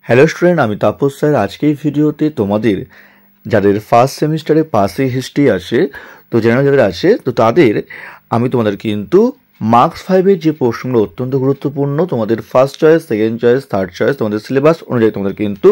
Hello student, আমি Tapas sir. আজকে এই ভিডিওতে তোমাদের যাদের ফার্স্ট সেমিস্টারে পাসে হিস্ট্রি আসে, তো জেনারেল যাদের আছে, তো তাদের আমি তোমাদের কিন্তু মার্কস 5-এর যে প্রশ্নগুলো অত্যন্ত গুরুত্বপূর্ণ, তোমাদের first choice, second choice, third choice, তোমাদের সিলেবাস অনুযায়ী তোমাদের কিন্তু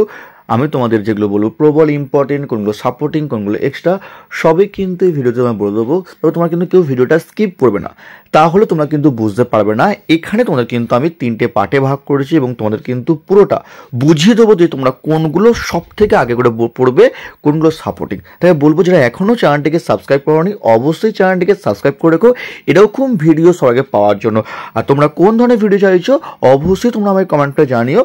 আমি তোমাদের যেগুলো বলবো প্রবল ইম্পর্টেন্ট, কোনগুলো সাপোর্টিং, কোনগুলো এক্সট্রা, সবই কিন্তু এই ভিডিওতে আমি বলে দেবো। তবে তোমরা কিন্তু কেউ ভিডিওটা স্কিপ করবে না, তাহলে তোমরা কিন্তু বুঝতে পারবে না। এখানে তোমাদের কিন্তু আমি 3টে পার্টে ভাগ করেছি এবং তোমাদের কিন্তু পুরোটা বুঝিয়ে দেবো যে তোমরা কোনগুলো সব থেকে আগে করে পড়বে, কোনগুলো সাপোর্টিং। তাই বলবো যারা এখনও চ্যানেলটিকে সাবস্ক্রাইব করোনি, অবশ্যই চ্যানেলটিকে সাবস্ক্রাইব করে রেখো এরকম ভিডিও সবার আগে পাওয়ার জন্য। আর তোমরা কোন ধরনের ভিডিও চাইছো অবশ্যই তোমরা আমাকে কমেন্টে জানিও,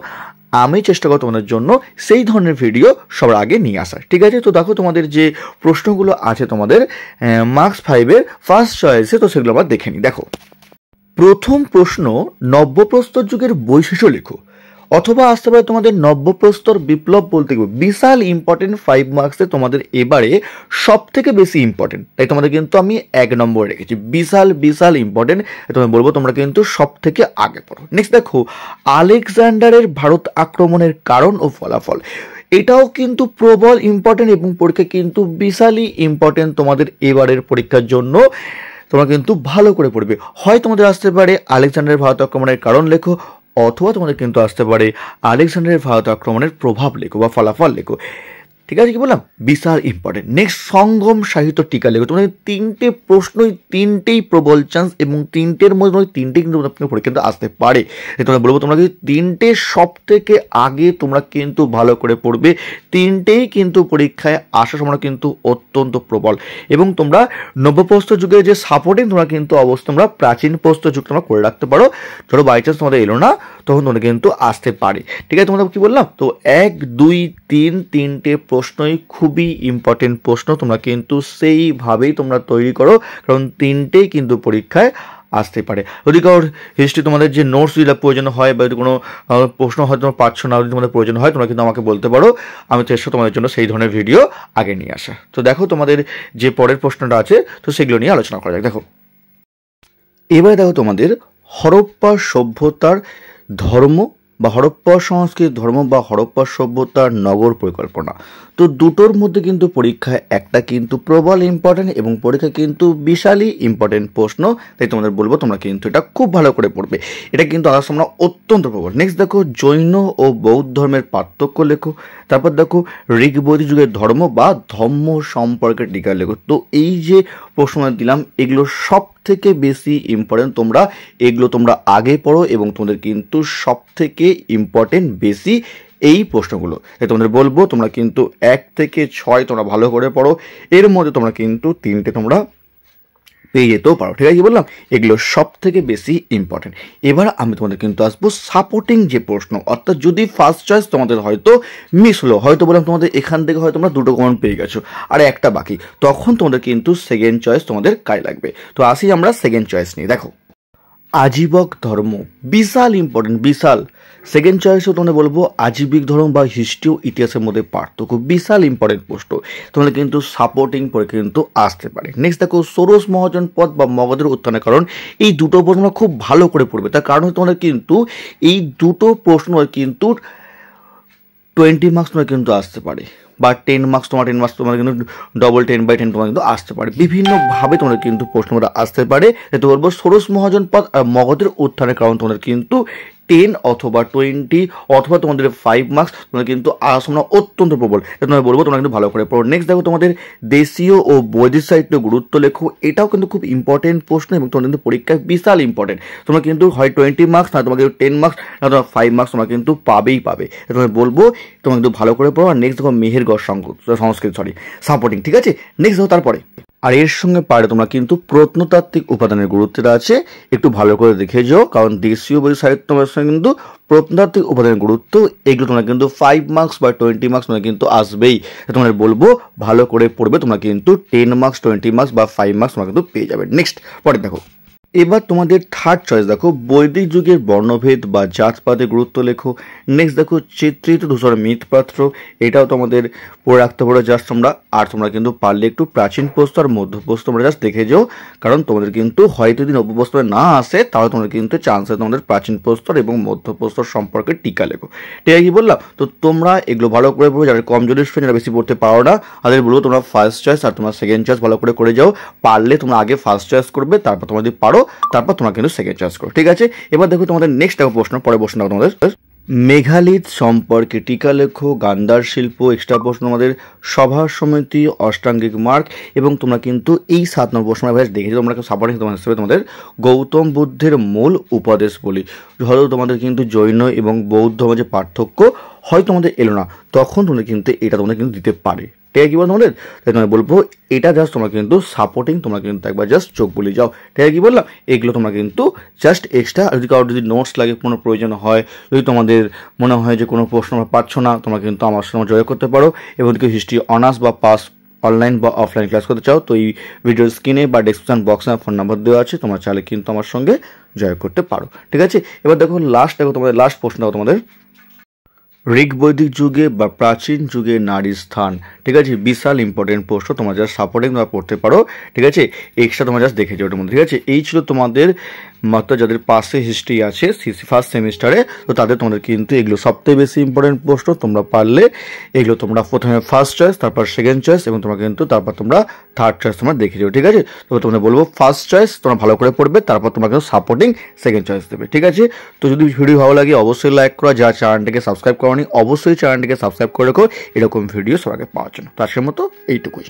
আমি চেষ্টা করব তোমাদের জন্য সেই ধরনের ভিডিও সবার আগে নিয়ে আসার। ঠিক আছে, তো দেখো তোমাদের যে প্রশ্নগুলো আছে তোমাদের মার্কস 5-এর ফার্স্ট চয়েসে, তো সেগুলো আমরা দেখে নিই। দেখো, প্রথম প্রশ্ন, নব্যপ্রস্তর যুগের বৈশিষ্ট্য লেখো, অথবা আসতে পারে তোমাদের নব্যপ্রস্তর বিপ্লব বলতে গেলে বিশাল ইম্পর্টেন্ট 5 মার্কসে তোমাদের এবারে সব থেকে বেশি ইম্পর্টেন্ট, তাই তোমাদের কিন্তু আমি 1 নম্বরে রেখেছি। বিশাল ইম্পর্টেন্ট, তোমায় বলবো তোমরা কিন্তু সব থেকে আগে পড়ো। নেক্সট দেখো, আলেকজান্ডারের ভারত আক্রমণের কারণ ও ফলাফল, এটাও কিন্তু প্রবল ইম্পর্টেন্ট এবং পরীক্ষা কিন্তু বিশালই ইম্পর্টেন্ট তোমাদের এবারের পরীক্ষার জন্য। তোমরা কিন্তু ভালো করে পড়বে। হয় তোমাদের আসতে পারে আলেকজান্ডারের ভারত আক্রমণের কারণ লেখো, অথবা তোমাদের কিন্তু আসতে পারে আলেকজান্ডারের ভারত আক্রমণের প্রভাব লেখো বা ফলাফল লেখো। ঠিক আছে, কি বললাম, বিশাল ইম্পর্টেন্ট। নেক্সট, সঙ্গম সাহিত্য টিকা লেখো। তোমাদের 3টে প্রশ্নই 3টেই প্রবল চান্স এবং 3টের মধ্যে 3টে কিন্তু পরীক্ষা কিন্তু আসতে পারে। তোমরা বলবো তোমরা কিন্তু 3টে সব থেকে আগে তোমরা কিন্তু ভালো করে পড়বে। 3টেই কিন্তু পরীক্ষায় আসার সময় কিন্তু অত্যন্ত প্রবল। এবং তোমরা নব্যপ্রস্তর যুগের যে সাপোর্টিং তোমরা কিন্তু অবশ্যই তোমরা প্রাচীন প্রস্তর যুগ তোমরা করে রাখতে পারো। ধরো বাই চান্স তোমাদের এলো না, তখন তোমরা কিন্তু আসতে পারে। ঠিক আছে, তোমরা কি বললাম, তো 1, 2, 3 3টে প্রশ্নই খুবই ইম্পর্টেন্ট প্রশ্ন। তোমরা কিন্তু সেইভাবেই তোমরা তৈরি করো, কারণ 3টেই কিন্তু পরীক্ষায় আসতে পারে। যদি কারোর হিস্ট্রি তোমাদের যে নোটস যদি প্রয়োজন হয় বা যদি কোনো প্রশ্ন হয়তো তোমরা পাচ্ছ না, যদি তোমাদের প্রয়োজন হয় তোমরা কিন্তু আমাকে বলতে পারো, আমি চেষ্টা তোমাদের জন্য সেই ধরনের ভিডিও আগে নিয়ে আসা। তো দেখো তোমাদের যে পরের প্রশ্নটা আছে, তো সেগুলো নিয়ে আলোচনা করা যাক। দেখো, এবারে দেখো তোমাদের হরপ্পা সভ্যতার ধর্ম বা হরপ্পা সংস্কৃতির ধর্ম বা হরপ্পা সভ্যতার নগর পরিকল্পনা, তো দুটোর মধ্যে কিন্তু পরীক্ষায় একটা কিন্তু প্রবল ইম্পর্টেন্ট এবং পরীক্ষা কিন্তু বিশালই ইম্পর্টেন্ট প্রশ্ন। তাই তোমাদের বলবো তোমরা কিন্তু এটা খুব ভালো করে পড়বে, এটা কিন্তু আসার সময় অত্যন্ত প্রবল। নেক্সট দেখো, জৈন ও বৌদ্ধ ধর্মের পার্থক্য লেখো। তারপর দেখো, ঋগ্বৈদিক যুগের ধর্ম বা ধম্ম সম্পর্কে টিকা লেখো। তো এই যে প্রশ্ন দিলাম এগুলো সব থেকে বেশি ইম্পর্টেন্ট, তোমরা এগুলো তোমরা আগে পড়ো এবং তোমাদের কিন্তু সব থেকে ইম্পর্টেন্ট বেশি এই প্রশ্নগুলো। তোমাদের বলবো তোমরা কিন্তু 1 থেকে 6 তোমরা ভালো করে পড়ো, এর মধ্যে তোমরা কিন্তু 3টে তোমরা পেয়ে যেতেও পারো। ঠিক আছে, বললাম এগুলো সব থেকে বেশি ইম্পর্টেন্ট। এবার আমি তোমাদের কিন্তু আসবো সাপোর্টিং যে প্রশ্ন, অর্থাৎ যদি ফার্স্ট চয়েস তোমাদের হয়তো মিস হলো, হয়তো বললাম তোমাদের এখান থেকে হয়তো তোমরা 2টো কমন পেয়ে গেছো আর একটা বাকি, তখন তোমাদের কিন্তু সেকেন্ড চয়েস তোমাদের কাজে লাগবে। তো আসি আমরা সেকেন্ড চয়েস নিয়ে। দেখো, আজীবক ধর্ম বিশাল ইম্পর্টেন্ট, বিশাল। সেকেন্ড চয়েসও তোমাদের বলবো আজীবিক ধর্ম বা হিস্ট্রি ও ইতিহাসের মধ্যে পার্থক্য, বিশাল ইম্পর্টেন্ট প্রশ্ন, তোমাদের কিন্তু সাপোর্টিং পরে কিন্তু আসতে পারে। নেক্সট দেখো, ষোড়শ মহাজন পদ বা মগধের উত্থানের কারণ, এই দুটো প্রশ্ন খুব ভালো করে পড়বে। তার কারণ তোমাদের কিন্তু এই দুটো প্রশ্ন কিন্তু 20 মার্কস তোমার কিন্তু আসতে পারে, বা 10 মার্কস তোমার 10 মার্কস তোমার কিন্তু ডবল 10/10 তোমার কিন্তু আসতে পারে, বিভিন্নভাবে তোমাদের কিন্তু প্রশ্নটা আসতে পারে। তো বলবো ষোড়শ মহাজন পদ আর মগধের উত্থানের কারণ তোমাদের কিন্তু 10 অথবা 20 অথবা তোমাদের 5 মার্কস তোমাদের কিন্তু আসনা অত্যন্ত প্রবল, তোমাদের বলবো তোমরা কিন্তু ভালো করে পড়ো। নেক্সট দেখো, তোমাদের দেশীয় ও বৈদিক সাহিত্য গুরুত্ব লেখো, এটাও কিন্তু খুব ইম্পর্টেন্ট প্রশ্ন এবং তোমাদের কিন্তু পরীক্ষায় বিশাল ইম্পর্টেন্ট। তোমরা কিন্তু হয় 20 মার্কস না তোমাকে 10 মার্কস না তোমার 5 মার্কস তোমরা কিন্তু পাবেই পাবে। তোমাদের বলবো তোমরা কিন্তু ভালো করে পড়ো। আর নেক্সট দেখো, মেহেরগড় সংস্কৃত সাপোর্টিং। ঠিক আছে, নেক্সট দেখো তারপরে, আর এর সঙ্গে পারে তোমরা কিন্তু প্রত্নতাত্ত্বিক উপাদানের গুরুত্বটা আছে, একটু ভালো করে দেখে যাও, কারণ দেশীয় বই সাহিত্য কিন্তু প্রত্নতাত্ত্বিক উপাদানের গুরুত্ব এগুলো তোমরা কিন্তু 5 মার্কস বা 20 মার্কস তোমরা কিন্তু আসবেই। তোমাদের বলবো ভালো করে পড়বে, তোমরা কিন্তু 10 মার্কস 20 মার্কস বা 5 মার্কস তোমরা কিন্তু পেয়ে যাবে। নেক্সট পরে দেখো, এবার তোমাদের থার্ড চয়েস দেখো, বৈদিক যুগের বর্ণভেদ বা জাতপাতের গুরুত্ব লেখো। নেক্সট দেখো চিত্রিত ধূসর মৃৎপাত্র, এটাও তোমাদের পড়ে রাখতে পারো জাস্ট তোমরা। আর তোমরা কিন্তু পারলে একটু প্রাচীন প্রস্তর আর মধ্যপ্রস্তর তোমরা জাস্ট দেখে যাও, কারণ তোমাদের কিন্তু হয়তো যদি নব্যপ্রস্তরে না আসে তাহলে তোমাদের কিন্তু চান্স আছে তোমাদের প্রাচীন প্রস্তর এবং মধ্যপ্রস্তর সম্পর্কে টিকা লেখো। ঠিক আছে, কি বললাম? তো তোমরা এগুলো ভালো করে পড়ো, যারা কমজোরি স্টুডেন্ট, যারা বেশি পড়তে পারো না তাদের বলবো তোমরা ফার্স্ট চয়েস আর তোমার সেকেন্ড চয়েস ভালো করে যাও। পারলে তোমরা আগে ফার্স্ট চয়েস করবে, তারপর তোমরা যদি পারো তারপর তোমরা কিন্তু সেকেন্ড চয়েস করো। ঠিক আছে, এবার দেখো তোমাদের নেক্সট দেখো প্রশ্ন, পরে প্রশ্ন দেখো তোমাদের মেঘালিত সম্পর্কে টিকা লেখো। গান্ধার শিল্প, এক্সট্রা প্রশ্ন আমাদের সভা সমিতি, অষ্টাঙ্গিক মার্গ, এবং তোমরা কিন্তু এই 7 নম্বর প্রশ্ন দেখেছি তোমরা সাপোর্টিং তোমার হিসেবে তোমাদের গৌতম বুদ্ধের মূল উপদেশ বলি। হয়তো তোমাদের কিন্তু জৈন এবং বৌদ্ধ যে পার্থক্য হয়তো তোমাদের এলো না, তখন তোমরা কিন্তু এটা তোমাদের কিন্তু দিতে পারে। ঠিক আছে, কি বল তোমাদের? তাই তোমায় বলবো এটা জাস্ট তোমরা কিন্তু সাপোর্টিং, তোমরা কিন্তু একবার জাস্ট চোখ বলে যাও। ঠিক আছে, কি বললাম? এগুলো তোমরা কিন্তু জাস্ট এক্সট্রা, যদি কারোর যদি নোটস লাগে, কোনো প্রয়োজন হয়, যদি তোমাদের মনে হয় যে কোনো প্রশ্ন আমরা পাচ্ছ না, তোমরা কিন্তু আমার সঙ্গে যোগাযোগ করতে পারো। এবং যদি হিস্ট্রি অনার্স বা পাস অনলাইন বা অফলাইন ক্লাস করতে চাও তো এই ভিডিওর স্ক্রিনে বা ডেসক্রিপশন বক্সে ফোন নাম্বার দেওয়া আছে, তোমরা চাইলে কিন্তু আমার সঙ্গে যোগাযোগ করতে পারো। ঠিক আছে, এবার দেখো দেখো তোমাদের লাস্ট প্রশ্ন দেখো তোমাদের ঋগ বৈদিক যুগে বা প্রাচীন যুগে নারীর স্থান। ঠিক আছে, বিশাল ইম্পর্টেন্ট প্রশ্ন, তোমরা জাস্ট সাপোর্টিং তোমরা পড়তে পারো। ঠিক আছে, এক্সট্রা তোমরা জাস্ট দেখে যাও ওটার মধ্যে। ঠিক আছে, এই ছিল তোমাদের মাত্র যাদের পাশে হিস্ট্রি আছে ফার্স্ট সেমিস্টারে, তো তাদের তোমাদের কিন্তু এগুলো সবথেকে বেশি ইম্পর্টেন্ট প্রশ্ন। তোমরা পারলে এগুলো তোমরা প্রথমে ফার্স্ট চয়েস, তারপর সেকেন্ড চয়েস, এবং তোমরা কিন্তু তারপর তোমরা থার্ড চয়েস তোমরা দেখে যাও। ঠিক আছে, তো তোমরা বলবো ফার্স্ট চয়েস তোমরা ভালো করে পড়বে, তারপর তোমরা কিন্তু সাপোর্টিং সেকেন্ড চয়েস দেবে। ঠিক আছে, তো যদি ভিডিও ভালো লাগে অবশ্যই লাইক করো, যারা চ্যানেলটিকে সাবস্ক্রাইব করোনি অবশ্যই চ্যানেলটিকে সাবস্ক্রাইব করে রাখো এরকম ভিডিও সবাইকে পাওয়ার জন্য। তো আজকের মতো এইটুকুই।